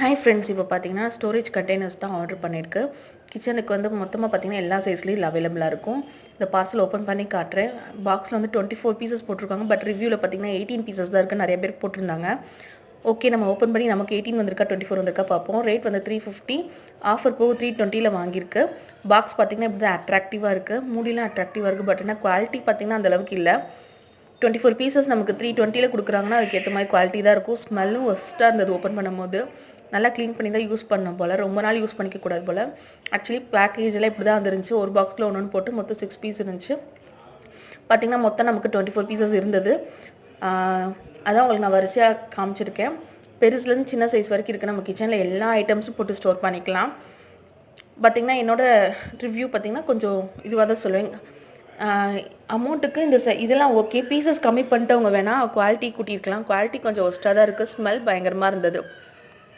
Hi friends, இப்போ பார்த்தீங்கன்னா storage containers தான் ஆர்டர் பண்ணியிருக்கு. கிச்சனுக்கு வந்து மொத்தமாக பார்த்தீங்கன்னா எல்லா சைஸ்லேயும் அவைலபிளாக இருக்கும். இந்த பார்சல் ஓப்பன் பண்ணி காட்டுறேன். பாக்ஸில் வந்து 24 பீசஸ் போட்டிருக்காங்க. பட் ரிவ்யூவில் பார்த்தீங்கன்னா 18 பீசஸ் தான் இருக்குது. நிறைய பேர் போட்டிருந்தாங்க. ஓகே, நம்ம ஓப்பன் பண்ணி நமக்கு 18 வந்திருக்கா 24 வந்திருக்கா பார்ப்போம். ரேட் வந்து 350, ஆஃபர் போக 320 வாங்கியிருக்கு. பாக்ஸ் பார்த்தீங்கன்னா இப்படி தான் அட்ராக்டிவாக இருக்குது. மூடிலாம் அட்ராக்டிவாக இருக்குது. பட் என்ன குவாலிட்டி பார்த்தீங்கன்னா அந்தளவுக்கு இல்லை. 24 பீசஸ் நமக்கு 320 கொடுக்குறாங்கன்னா அதுக்கேற்ற மாதிரி குவாலிட்டி தான் இருக்கும். ஸ்மெல்லும் ஒஸ்ட்டாக இருந்தது ஓப்பன் பண்ணும்போது. நல்லா க்ளீன் பண்ணி தான் யூஸ் பண்ணோம் போல். ரொம்ப நாள் யூஸ் பண்ணிக்கக்கூடாது போல். ஆக்சுவலி பேக்கேஜெல்லாம் இப்படி தான் வந்துருந்துச்சு. ஒரு பாக்ஸில் ஒன்று போட்டு மொத்தம் 6 பீஸ் இருந்துச்சு. பார்த்திங்கன்னா மொத்தம் நமக்கு 24 பீசஸ் இருந்தது. அதான் உங்களுக்கு நான் வரிசையாக காமிச்சிருக்கேன். பெருசுலேருந்து சின்ன சைஸ் வரைக்கும் இருக்குது. நம்ம கிச்சனில் எல்லா ஐட்டம்ஸும் போட்டு ஸ்டோர் பண்ணிக்கலாம். பார்த்திங்கன்னா என்னோடய ரிவ்யூ பார்த்திங்கன்னா கொஞ்சம் இதுவாக தான் சொல்லுவேன். அமௌண்ட்டுக்கு இந்த இதெல்லாம் ஓகே. பீசஸ் கம்மி பண்ணிட்டு அவங்க வேணால் குவாலிட்டி கூட்டியிருக்கலாம். குவாலிட்டி கொஞ்சம் ஒஸ்ட்டாக தான் இருக்குது. ஸ்மெல் பயங்கரமாக இருந்தது.